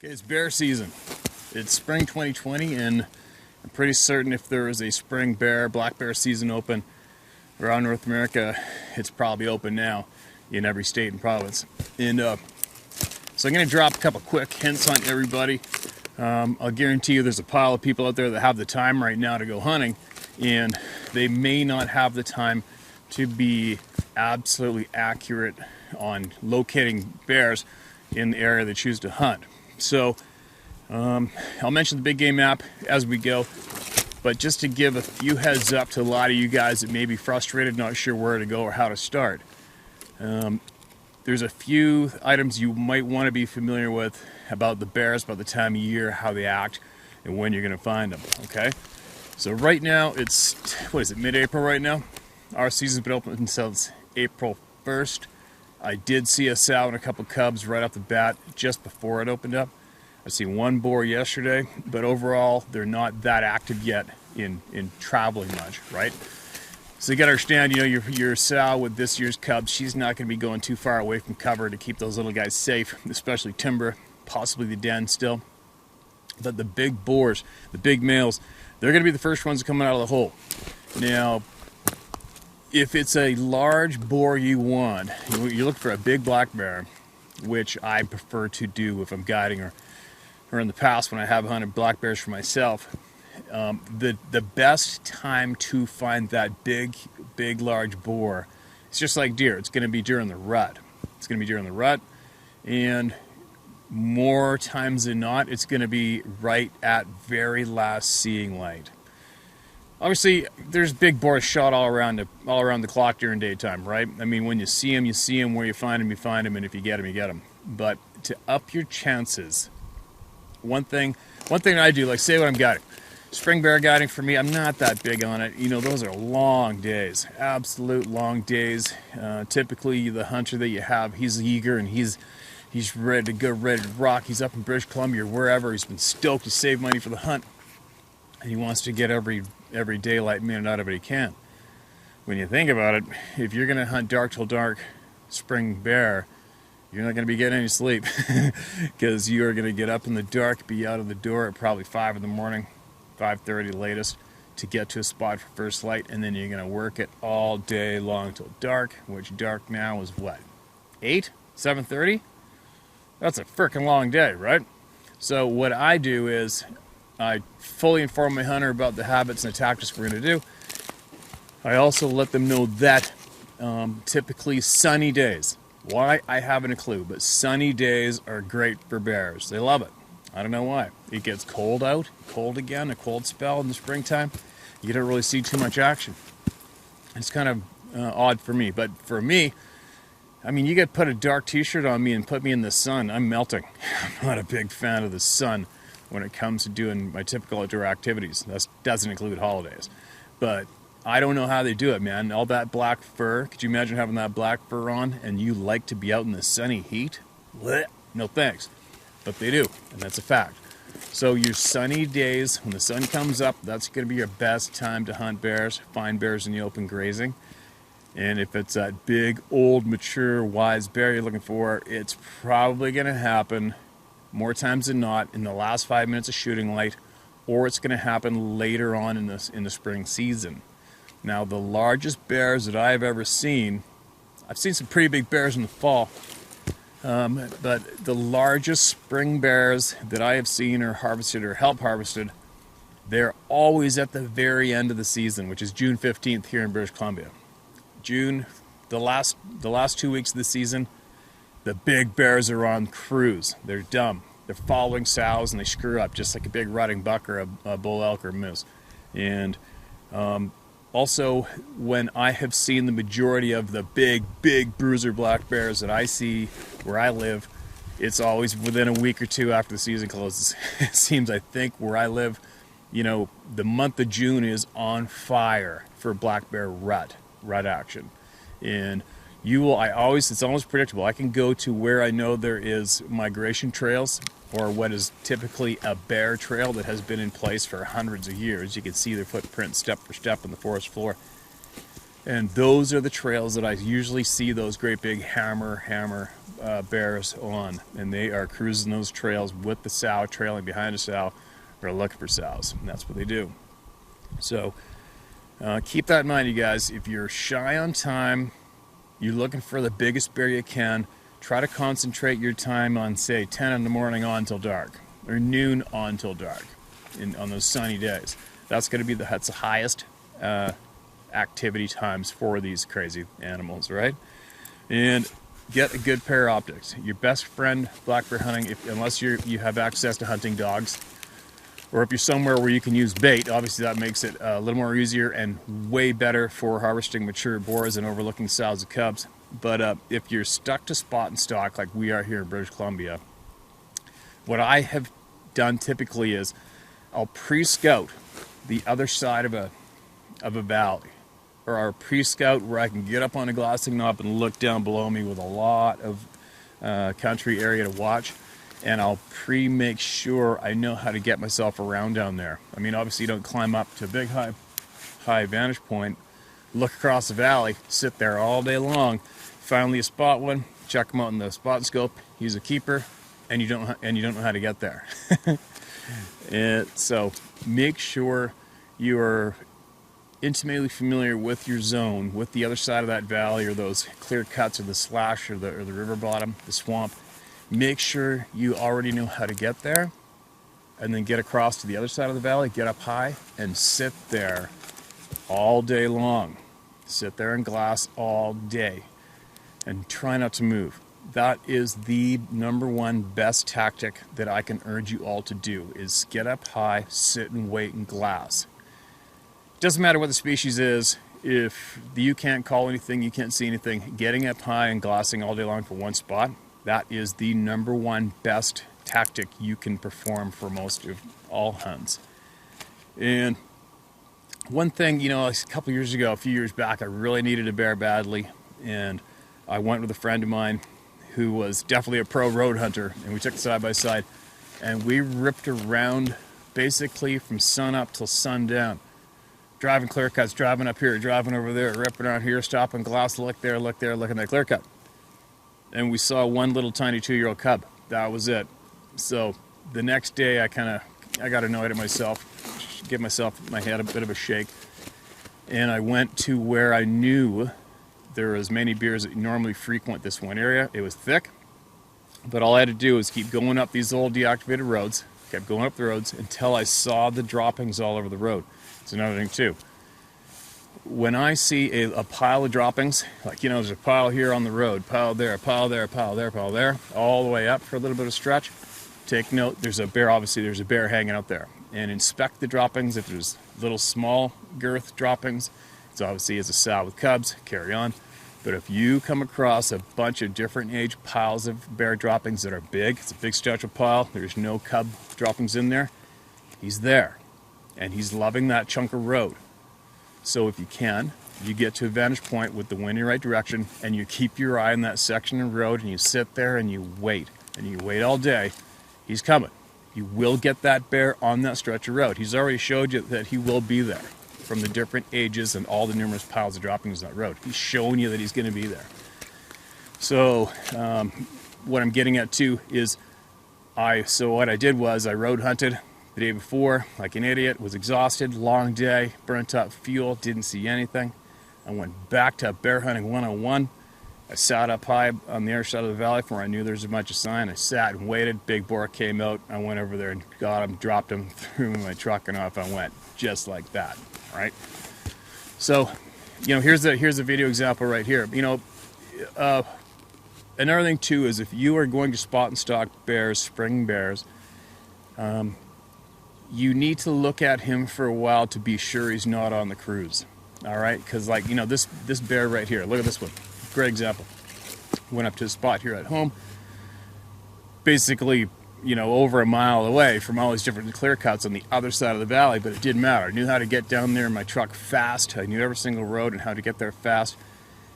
Okay, it's bear season. It's spring 2020, and I'm pretty certain if there is a spring black bear season open around North America, it's probably open now in every state and province. And so I'm going to drop a couple quick hints on everybody. I'll guarantee you there's a pile of people out there that have the time right now to go hunting, and they may not have the time to be absolutely accurate on locating bears in the area they choose to hunt. So I'll mention the big game map as we go, but just to give a few heads up to a lot of you guys that may be frustrated, not sure where to go or how to start. There's a few items you might want to be familiar with about the bears, about the time of year, how they act, and when you're going to find them, okay? So right now, it's, what is it, mid-April right now? Our season's been open since April 1st. I did see a sow and a couple cubs right off the bat just before it opened up. I see one boar yesterday, but overall, they're not that active yet in traveling much, right? So you got to understand, you know, your sow with this year's cubs, she's not going to be going too far away from cover to keep those little guys safe, especially timber, possibly the den still. But the big boars, the big males, they're going to be the first ones coming out of the hole. Now, if it's a large boar you want, you look for a big black bear, which I prefer to do if I'm guiding or in the past when I have hunted black bears for myself. The best time to find that big large boar, it's just like deer. It's going to be during the rut. It's going to be during the rut, and more times than not, it's going to be right at very last seeing light. Obviously, there's big boars shot all around the clock during daytime, right? I mean, when you see them, you see them. Where you find them, you find them, and if you get them, you get them. But to up your chances, one thing I do, like say what I'm guiding. Spring bear guiding for me, I'm not that big on it. You know, those are long days, absolute long days. Typically, the hunter that you have, he's eager and he's ready to go, ready to rock. He's up in British Columbia or wherever. He's been stoked to save money for the hunt, and he wants to get every daylight minute out of it he can. When you think about it, if you're going to hunt dark till dark spring bear, you're not going to be getting any sleep because you are going to get up in the dark, be out of the door at probably 5 in the morning, 5:30 latest, to get to a spot for first light, and then you're going to work it all day long till dark, which dark now is what, 8, 7:30? That's a freaking long day, right? So what I do is I fully inform my hunter about the habits and the tactics we're going to do. I also let them know that typically sunny days, why, I haven't a clue, but sunny days are great for bears. They love it. I don't know why. It gets cold out, cold again, a cold spell in the springtime. You don't really see too much action. It's kind of odd for me, but for me, I mean, you could put a dark t-shirt on me and put me in the sun, I'm melting. I'm not a big fan of the sun when it comes to doing my typical outdoor activities. That doesn't include holidays. But I don't know how they do it, man. All that black fur, could you imagine having that black fur on and you like to be out in the sunny heat? Blech. No thanks. But they do, and that's a fact. So your sunny days, when the sun comes up, that's going to be your best time to hunt bears, find bears in the open grazing. And if it's that big, old, mature, wise bear you're looking for, it's probably going to happen more times than not in the last 5 minutes of shooting light, or it's going to happen later on in the spring season. Now, the largest bears that I've ever seen, I've seen some pretty big bears in the fall, but the largest spring bears that I have seen or harvested or helped harvested, they're always at the very end of the season, which is June 15th here in British Columbia. June, the last 2 weeks of the season, the big bears are on cruise. They're dumb. They're following sows and they screw up just like a big rutting buck or a bull elk or moose. And also, when I have seen the majority of the big bruiser black bears that I see where I live, it's always within a week or two after the season closes. It seems, I think, where I live, you know, the month of June is on fire for black bear rut action. And it's almost predictable. I can go to where I know there is migration trails, or what is typically a bear trail that has been in place for hundreds of years. You can see their footprints step for step on the forest floor. And those are the trails that I usually see those great big hammer bears on, and they are cruising those trails with the sow, trailing behind a sow, or looking for sows, and that's what they do. So keep that in mind, you guys. If you're shy on time, you're looking for the biggest bear you can, try to concentrate your time on, say, 10 in the morning on till dark, or noon on till dark, on those sunny days. That's going to be the highest activity times for these crazy animals, right? And get a good pair of optics. Your best friend black bear hunting, unless you have access to hunting dogs, or if you're somewhere where you can use bait, obviously that makes it a little more easier and way better for harvesting mature boars and overlooking sows and cubs. But if you're stuck to spot and stock like we are here in British Columbia, what I have done typically is I'll pre-scout the other side of a valley, or I'll pre-scout where I can get up on a glassing knob and look down below me with a lot of country area to watch. And I'll make sure I know how to get myself around down there. I mean, obviously you don't climb up to a big high vantage point, look across the valley, sit there all day long. Finally you spot one, check them out in the spot scope, use a keeper, and you don't know how to get there. So make sure you are intimately familiar with your zone, with the other side of that valley, or those clear cuts, or the slash, or the river bottom, the swamp. Make sure you already know how to get there, and then get across to the other side of the valley, get up high, and sit there all day long. Sit there and glass all day, and try not to move. That is the #1 best tactic that I can urge you all to do, is get up high, sit and wait and glass. Doesn't matter what the species is. If you can't call anything, you can't see anything, getting up high and glassing all day long for one spot, that is the #1 best tactic you can perform for most of all hunts. And one thing, a couple years ago, a few years back, I really needed a bear badly, and I went with a friend of mine who was definitely a pro road hunter, and we took it side by side, and we ripped around basically from sun up till sundown, driving clear cuts, driving up here, driving over there, ripping around here, stopping, glass, look there, looking at that clear cut. And we saw one little tiny 2-year-old cub. That was it. So the next day I got annoyed at myself, give my head a bit of a shake, and I went to where I knew there was many bears that normally frequent this one area. It was thick, but all I had to do was keep going up these old deactivated roads, kept going up the roads until I saw the droppings all over the road. It's another thing too. When I see a pile of droppings, like, there's a pile here on the road, pile there, pile there, pile there, pile there, all the way up for a little bit of stretch, take note, there's a bear hanging out there. And inspect the droppings. If there's little small girth droppings, it's obviously as a sow with cubs, carry on. But if you come across a bunch of different age piles of bear droppings that are big, it's a big stretchable pile, there's no cub droppings in there, he's there. And he's loving that chunk of road. So if you can, you get to a vantage point with the wind in your right direction, and you keep your eye on that section of road, and you sit there and you wait all day. He's coming. You will get that bear on that stretch of road. He's already showed you that he will be there from the different ages and all the numerous piles of droppings on that road. He's showing you that he's going to be there. So what I'm getting at too is what I did was I road hunted the day before like an idiot, was exhausted, long day, burnt up fuel, didn't see anything. I went back to bear hunting 101. I sat up high on the other side of the valley from where I knew there was a bunch of sign. I sat and waited. Big boar came out. I went over there and got him, dropped him, threw him in my truck, and off I went, just like that. Right? So, here's a video example right here. Another thing too is if you are going to spot and stalk bears, spring bears, you need to look at him for a while to be sure he's not on the cruise. All right? Because this bear right here, look at this one. Great example. Went up to a spot here at home, basically, over a mile away from all these different clear cuts on the other side of the valley, but it didn't matter. I knew how to get down there in my truck fast. I knew every single road and how to get there fast.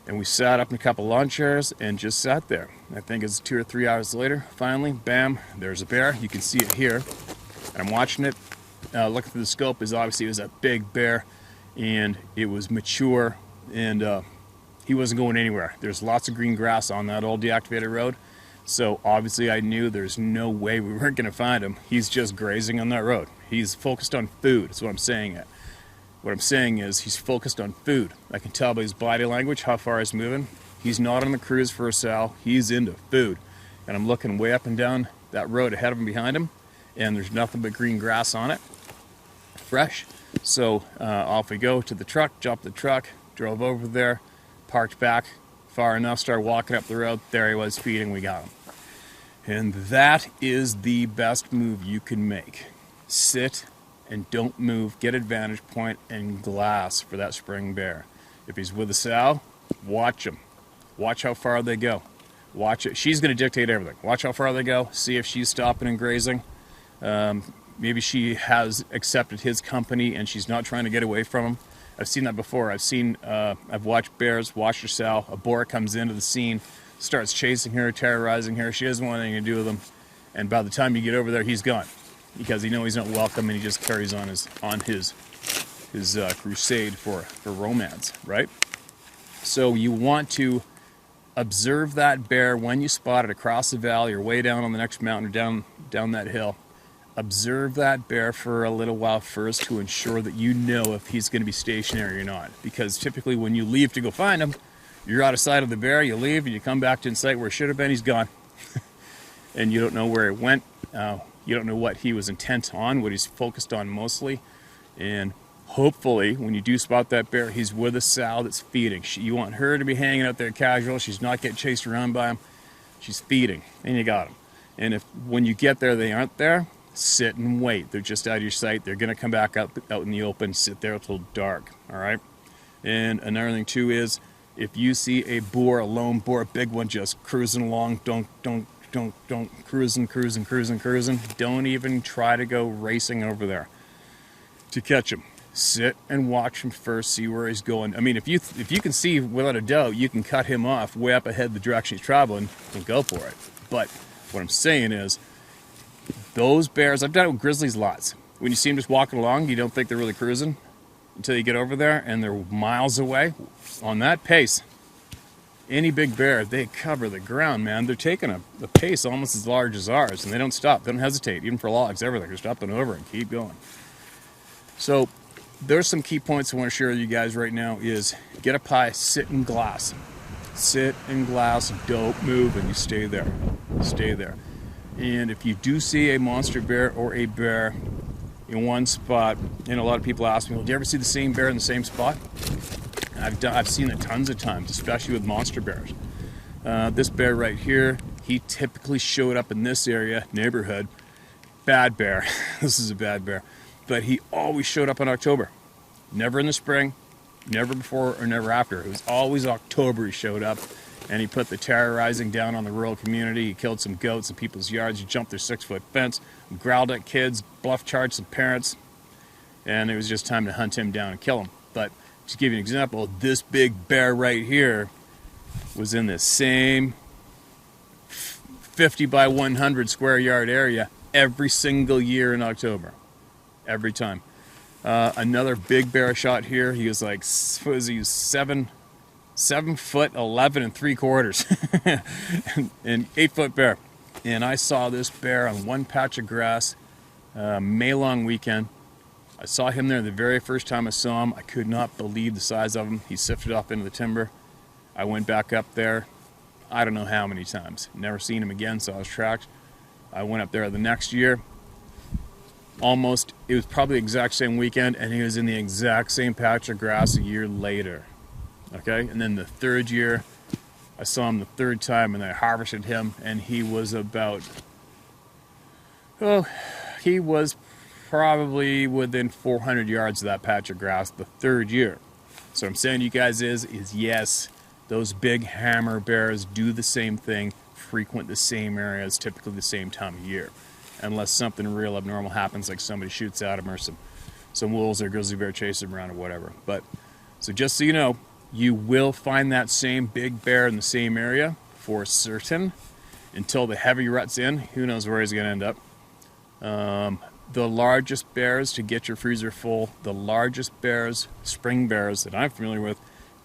And we sat up in a couple lawn chairs and just sat there. I think it's 2 or 3 hours later, finally, bam, there's a bear. You can see it here. And I'm watching it. Looking through the scope, obviously it was a big bear, and it was mature, and he wasn't going anywhere. There's lots of green grass on that old deactivated road, So obviously I knew there's no way we weren't going to find him. He's just grazing on that road. He's focused on food, is what I'm saying. What I'm saying is he's focused on food. I can tell by his body language how far he's moving. He's not on the cruise for a sow. He's into food. And I'm looking way up and down that road ahead of him, behind him, and there's nothing but green grass on it, fresh. So off we go to the truck, jumped the truck, drove over there, parked back far enough, started walking up the road. There he was feeding, we got him. And that is the best move you can make. Sit and don't move, get advantage point and glass for that spring bear. If he's with a sow, watch him. Watch how far they go. Watch it. She's going to dictate everything. Watch how far they go. See if she's stopping and grazing. Maybe she has accepted his company and she's not trying to get away from him. I've seen that before. I've watched bears, watched her sow. A boar comes into the scene, starts chasing her, terrorizing her. She doesn't want anything to do with him. And by the time you get over there, he's gone, because he knows he's not welcome, and he just carries on his crusade for romance, right? So you want to observe that bear when you spot it across the valley or way down on the next mountain or down that hill. Observe that bear for a little while first to ensure that you know if he's going to be stationary or not. Because typically when you leave to go find him, you're out of sight of the bear, you leave and you come back to in sight where it should have been, he's gone. And you don't know where it went. You don't know what he was intent on, what he's focused on mostly. And hopefully, when you do spot that bear, he's with a sow that's feeding. You want her to be hanging out there casual. She's not getting chased around by him. She's feeding, and you got him. And if when you get there, they aren't there, sit and wait. They're just out of your sight. They're going to come back out in the open, sit there until dark, all right? And another thing, too, is if you see a boar, a lone boar, a big one, just cruising along, don't cruising. Don't even try to go racing over there to catch him. Sit and watch him first, see where he's going. I mean, if you can see without a doubt, you can cut him off way up ahead the direction he's traveling and go for it. But what I'm saying is, those bears, I've done it with grizzlies lots. When you see them just walking along, you don't think they're really cruising until you get over there and they're miles away. On that pace, any big bear, they cover the ground, man. They're taking a pace almost as large as ours, and they don't stop. They don't hesitate, even for logs, everything. They're stopping over and keep going. So there's some key points I want to share with you guys right now is get a pie, sit in glass. Sit in glass, don't move, and you stay there. Stay there. And if you do see a monster bear or a bear in one spot, and a lot of people ask me, well, do you ever see the same bear in the same spot? I've seen it tons of times, especially with monster bears. This bear right here, he typically showed up in this area, neighborhood. Bad bear. This is a bad bear. But he always showed up in October. Never in the spring, never before or never after. It was always October he showed up, and he put the terrorizing down on the rural community. He killed some goats in people's yards. He jumped their 6-foot fence, growled at kids, bluff charged some parents, and it was just time to hunt him down and kill him. But to give you an example, this big bear right here was in the same 50 by 100 square yard area every single year in October. Every time. Another big bear shot here. He was like, what was he, 7 foot 11 3/4 and 8-foot bear. And I saw this bear on one patch of grass, May long weekend. I saw him there the very first time I saw him. I could not believe the size of him. He sifted off into the timber. I went back up there, I don't know how many times. Never seen him again, so I was tracked. I went up there the next year. It was probably the exact same weekend, and he was in the exact same patch of grass a year later. Okay, and then the third year, I saw him the third time, and I harvested him, and he was he was probably within 400 yards of that patch of grass the third year. So what I'm saying to you guys is yes, those big hammer bears do the same thing, frequent the same areas, typically the same time of year. Unless something real abnormal happens, like somebody shoots at him or some wolves or grizzly bear chase him around or whatever. But so just so you know, you will find that same big bear in the same area for certain until the heavy rut's in. Who knows where he's going to end up. The largest bears, to get your freezer full, the largest bears, spring bears that I'm familiar with,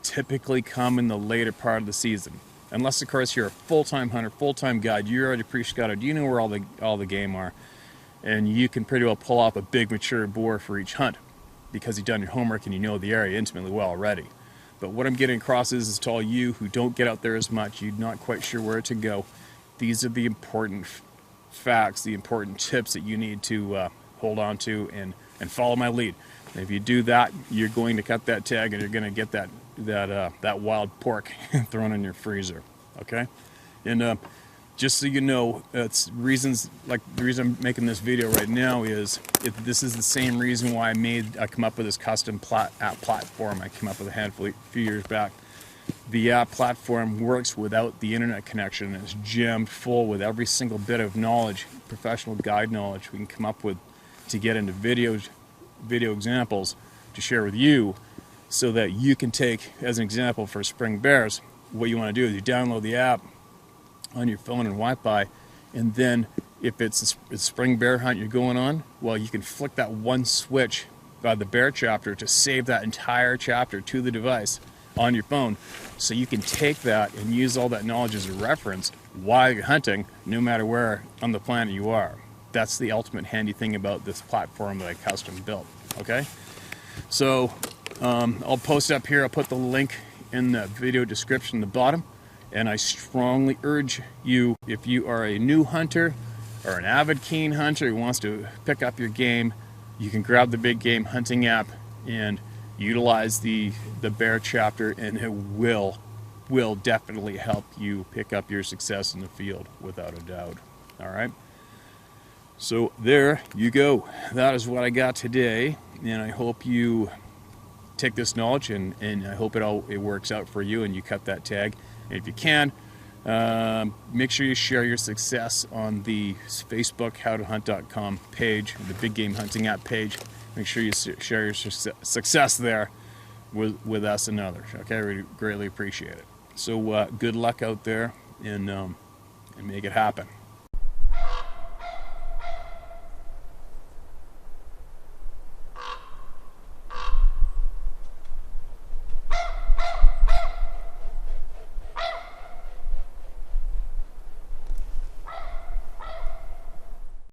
typically come in the later part of the season. Unless, of course, you're a full-time hunter, full-time guide, you're already pre-scouted, you know where all the game are, and you can pretty well pull off a big mature boar for each hunt because you've done your homework and you know the area intimately well already. But what I'm getting across is to all you who don't get out there as much, you're not quite sure where to go, these are the important facts, the important tips that you need to hold on to and follow my lead. And if you do that, you're going to cut that tag and you're going to get that wild pork thrown in your freezer. Okay, and just so you know, it's reasons like the reason I'm making this video right now is this is the same reason why I come up with this custom app platform. I came up with a few years back. The app platform works without the internet connection. It's jammed full with every single bit of knowledge, professional guide knowledge we can come up with to get into video examples to share with you, so that you can take, as an example for spring bears, what you want to do is you download the app on your phone and Wi-Fi, and then if it's a spring bear hunt you're going on, well, you can flick that one switch by the bear chapter to save that entire chapter to the device on your phone, so you can take that and use all that knowledge as a reference while you're hunting, no matter where on the planet you are. That's the ultimate handy thing about this platform that I custom built. Okay, so I'll post up here, I'll put the link in the video description at the bottom, and I strongly urge you, if you are a new hunter or an avid keen hunter who wants to pick up your game, you can grab the Big Game Hunting app and utilize the bear chapter, and it will definitely help you pick up your success in the field without a doubt. All right, so there you go. That is what I got today, and I hope you take this knowledge and I hope it works out for you and you cut that tag. And if you can, make sure you share your success on the Facebook howtohunt.com page, the Big Game Hunting app page. Make sure you share your success there with us and others. Okay, we greatly appreciate it. So good luck out there, and make it happen.